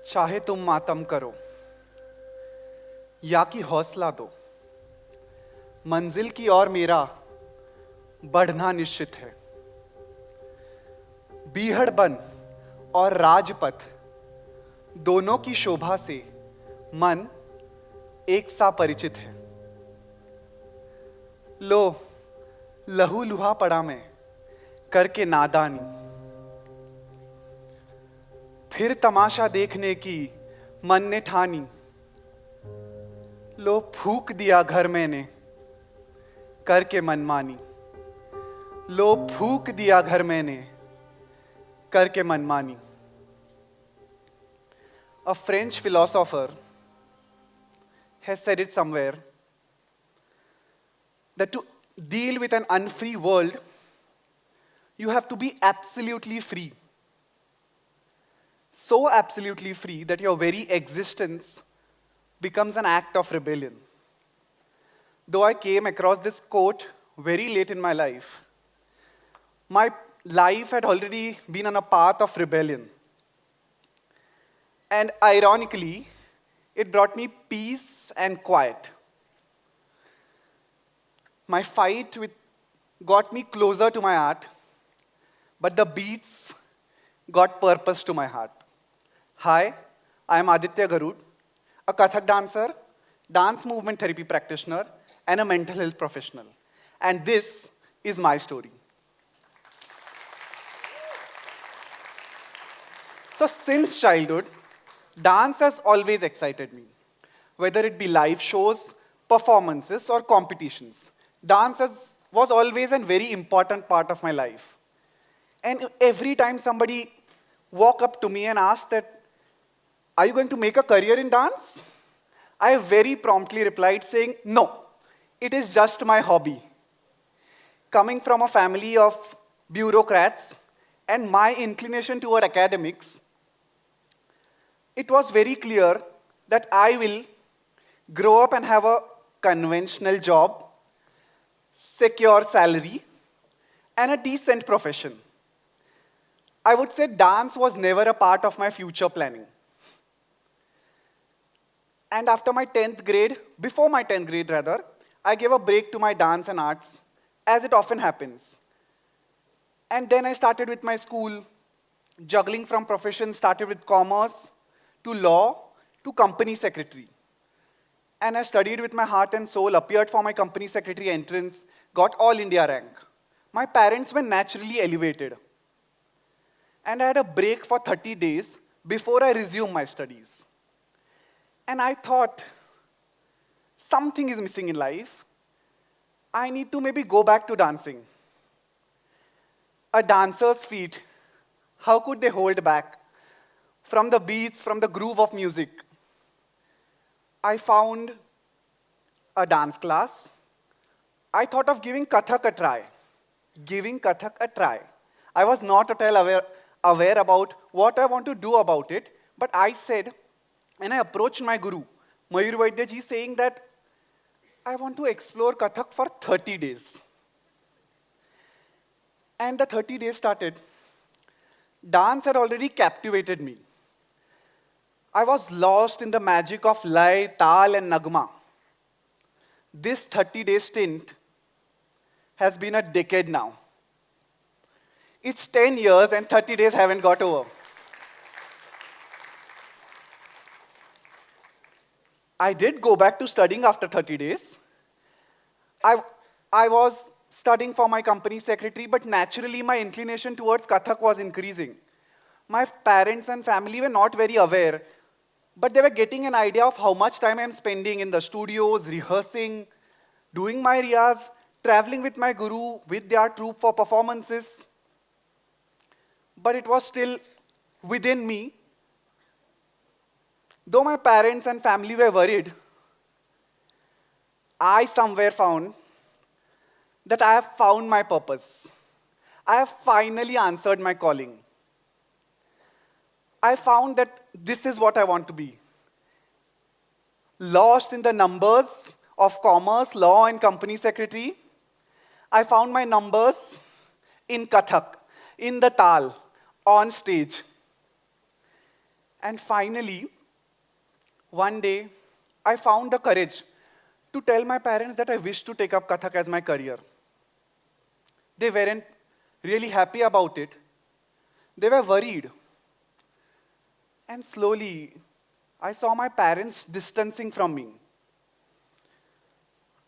चाहे तुम मातम करो या कि हौसला दो, मंजिल की ओर मेरा बढ़ना निश्चित है। बीहड़ बन और राजपथ दोनों की शोभा से मन एक सा परिचित है। लो लहू लुहा पड़ा मैं करके नादानी, फिर तमाशा देखने की मन ने ठानी। लो फूक दिया घर मैंने करके मनमानी, लो फूक दिया घर मैंने करके मनमानी। A French philosopher has said it somewhere that to deal with an unfree world, you have to be absolutely free. So absolutely free that your very existence becomes an act of rebellion. Though I came across this quote very late in my life had already been on a path of rebellion. And ironically, it brought me peace and quiet. My fight got me closer to my art, but the beats got purpose to my heart. Hi, I am Aditya Garud, a Kathak dancer, dance movement therapy practitioner, and a mental health professional. And this is my story. So since childhood, dance has always excited me. Whether it be live shows, performances, or competitions, dance was always a very important part of my life. And every time somebody walked up to me and asked that, are you going to make a career in dance? I very promptly replied saying, no, it is just my hobby. Coming from a family of bureaucrats and my inclination toward academics, it was very clear that I will grow up and have a conventional job, secure salary, and a decent profession. I would say dance was never a part of my future planning. And after my 10th grade, before my 10th grade rather, I gave a break to my dance and arts, as it often happens. And then I started with my school, juggling from professions, started with commerce, to law, to company secretary. And I studied with my heart and soul, appeared for my company secretary entrance, got all India rank. My parents were naturally elevated. And I had a break for 30 days before I resumed my studies. And I thought, something is missing in life. I need to maybe go back to dancing. A dancer's feet, how could they hold back from the beats, from the groove of music? I found a dance class. I thought of giving Kathak a try. I was not at all aware about what I want to do about it, but I said, and I approached my guru, Mayur Vaidya ji, saying that I want to explore Kathak for 30 days. And the 30 days started. Dance had already captivated me. I was lost in the magic of Lay, Tal, and Nagma. This 30-day stint has been a decade now. It's 10 years and 30 days haven't got over. I did go back to studying after 30 days. I was studying for my company secretary, but naturally my inclination towards Kathak was increasing. My parents and family were not very aware, but they were getting an idea of how much time I'm spending in the studios, rehearsing, doing my riyaz, traveling with my guru, with their troupe for performances. But it was still within me. Though my parents and family were worried, I somewhere found that I have found my purpose. I have finally answered my calling. I found that this is what I want to be. Lost in the numbers of commerce, law, and company secretary, I found my numbers in Kathak, in the Tal, on stage. And finally, one day, I found the courage to tell my parents that I wish to take up Kathak as my career. They weren't really happy about it. They were worried. And slowly, I saw my parents distancing from me.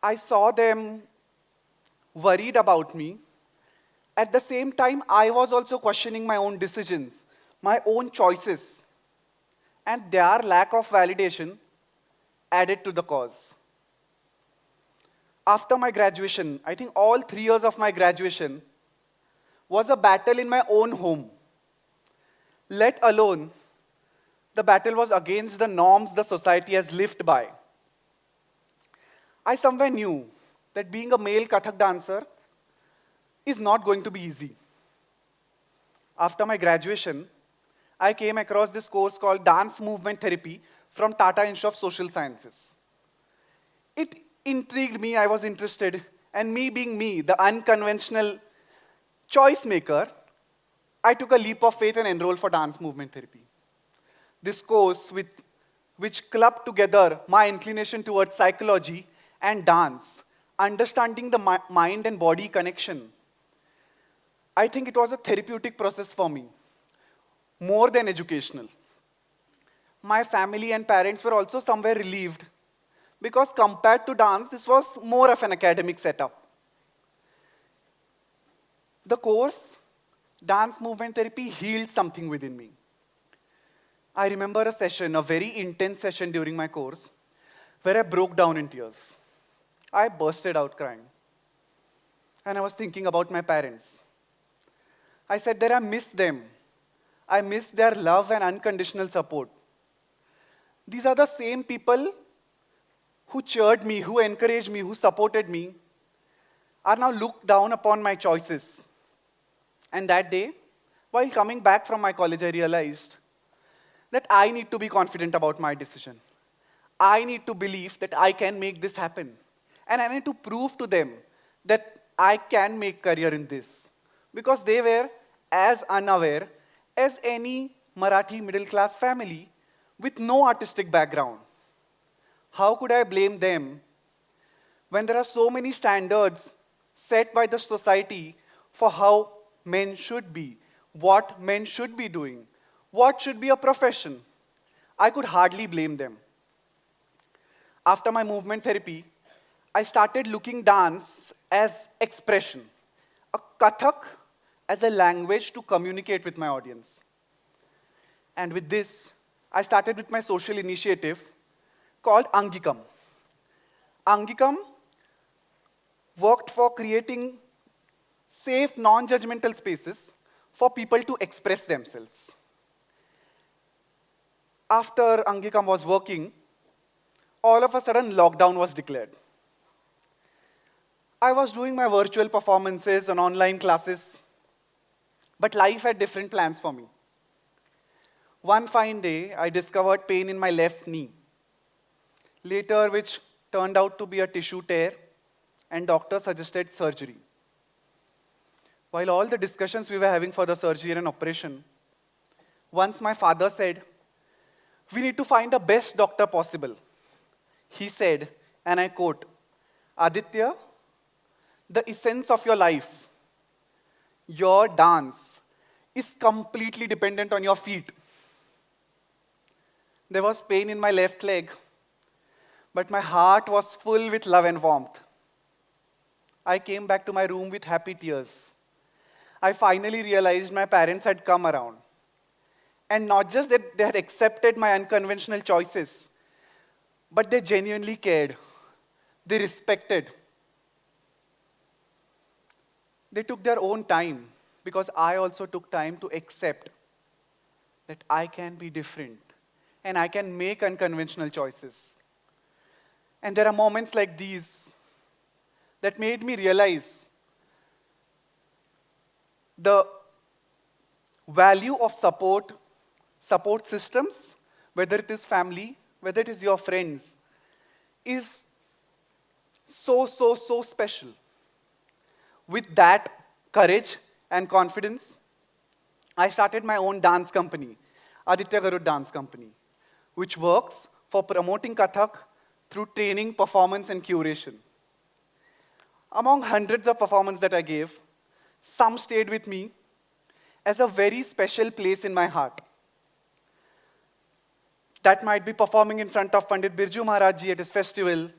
I saw them worried about me. At the same time, I was also questioning my own decisions, my own choices, and their lack of validation added to the cause. After my graduation, I think all 3 years of my graduation was a battle in my own home. Let alone, the battle was against the norms the society has lived by. I somewhere knew that being a male Kathak dancer is not going to be easy. After my graduation, I came across this course called Dance Movement Therapy from Tata Institute of Social Sciences. It intrigued me, I was interested, and me being me, the unconventional choice maker, I took a leap of faith and enrolled for dance movement therapy. This course, which clubbed together my inclination towards psychology and dance, understanding the mind and body connection. I think it was a therapeutic process for me, more than educational. My family and parents were also somewhere relieved because compared to dance, this was more of an academic setup. The course, Dance Movement Therapy, healed something within me. I remember a session, a very intense session during my course, where I broke down in tears. I bursted out crying. And I was thinking about my parents. I said that I miss them. I miss their love and unconditional support. These are the same people who cheered me, who encouraged me, who supported me, are now looked down upon my choices. And that day, while coming back from my college, I realized that I need to be confident about my decision. I need to believe that I can make this happen. And I need to prove to them that I can make career in this. Because they were as unaware as any Marathi middle class family with no artistic background. How could I blame them when there are so many standards set by the society for how men should be, what men should be doing, what should be a profession? I could hardly blame them. After my movement therapy, I started looking dance as expression, a Kathak as a language to communicate with my audience. And with this, I started with my social initiative called Angikam. Angikam worked for creating safe, non-judgmental spaces for people to express themselves. After Angikam was working, all of a sudden lockdown was declared. I was doing my virtual performances and online classes, but life had different plans for me. One fine day, I discovered pain in my left knee, later which turned out to be a tissue tear, and doctor suggested surgery. While all the discussions we were having for the surgery and operation, once my father said, "We need to find the best doctor possible." He said, and I quote, "Aditya, the essence of your life, your dance, is completely dependent on your feet." There was pain in my left leg, but my heart was full with love and warmth. I came back to my room with happy tears. I finally realized my parents had come around. And not just that they had accepted my unconventional choices, but they genuinely cared. They respected. They took their own time, because I also took time to accept that I can be different and I can make unconventional choices. And there are moments like these that made me realize the value of support systems, whether it is family, whether it is your friends, is so special. With that courage and confidence, I started my own dance company. Aditya Garud Dance Company, which works for promoting Kathak through training, performance, and curation. Among hundreds of performances that I gave, some stayed with me as a very special place in my heart. That might be performing in front of Pandit Birju Maharaj Ji at his festival,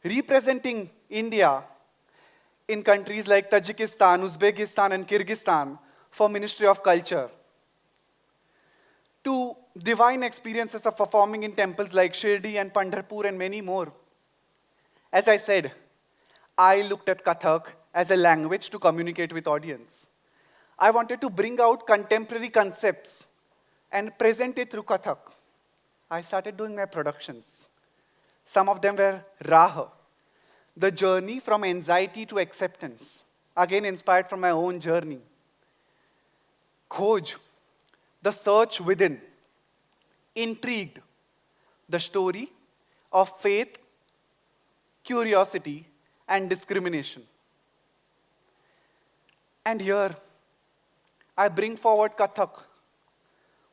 representing India in countries like Tajikistan, Uzbekistan, and Kyrgyzstan for Ministry of Culture, to divine experiences of performing in temples like Shirdi and Pandharpur and many more. As I said, I looked at Kathak as a language to communicate with audience. I wanted to bring out contemporary concepts and present it through Kathak. I started doing my productions. Some of them were Raha, the journey from anxiety to acceptance, again inspired from my own journey. Khoj, the search within. Intrigued, the story of faith, curiosity, and discrimination. And here, I bring forward Kathak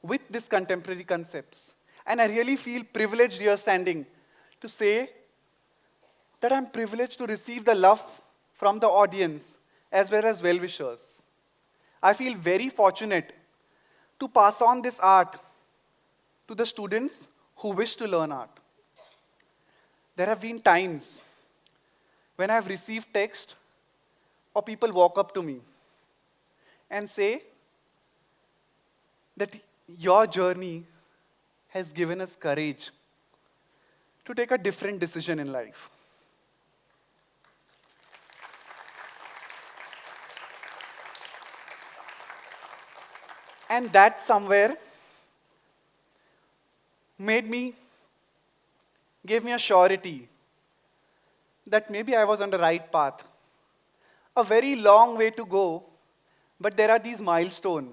with these contemporary concepts. And I really feel privileged here standing to say that I'm privileged to receive the love from the audience as well as well-wishers. I feel very fortunate to pass on this art to the students who wish to learn art. There have been times when I've received text or people walk up to me and say that your journey has given us courage to take a different decision in life. And that somewhere gave me a surety that maybe I was on the right path. A very long way to go, but there are these milestones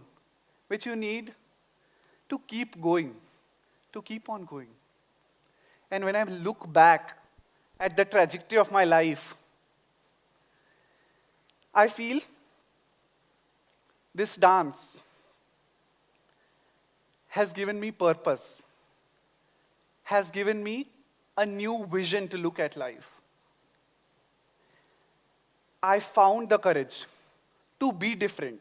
which you need to keep going, to keep on going. And when I look back at the trajectory of my life, I feel this dance has given me purpose, has given me a new vision to look at life. I found the courage to be different,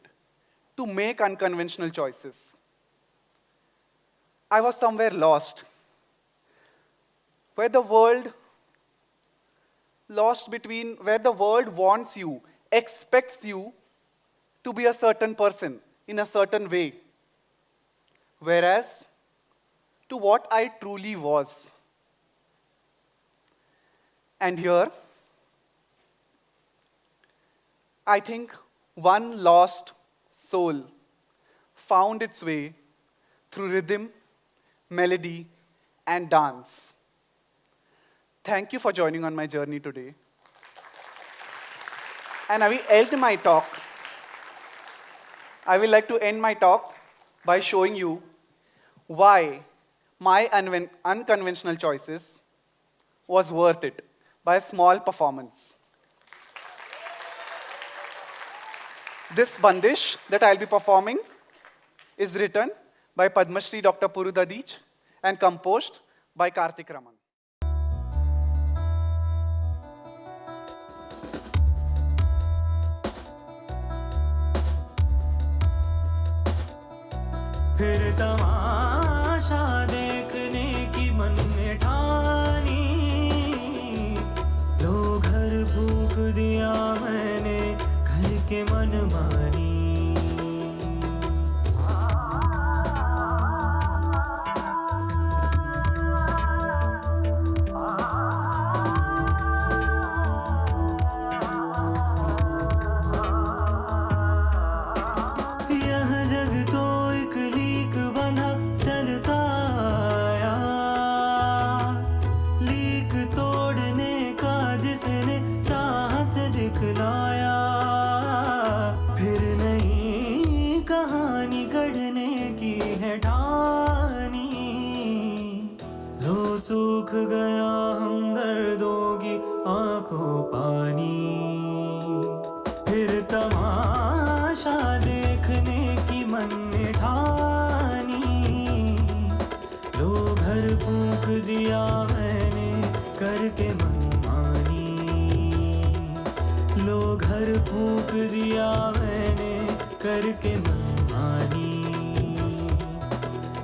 to make unconventional choices. I was somewhere lost, where the world wants you, expects you to be a certain person in a certain way, whereas to what I truly was. And here, I think one lost soul found its way through rhythm, melody, and dance. Thank you for joining on my journey today. And I will like to end my talk by showing you why my unconventional choices was worth it by a small performance. This bandish that I'll be performing is written by Padma Shri Dr. Puru Dadich and composed by Karthik Raman. फिर तमाशा देखने की मन में ठानी, लो घर फूंक दिया मैंने घर के मन मानी। सूख गया हमदर्दों की आंखों पानी, फिर तमाशा देखने की मन में ठानी। करके मनमानी। लो घर फूंक दिया मैंने करके मनमानी।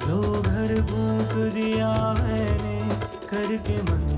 लो घर फूंक दिया मैंने करके मनमानी।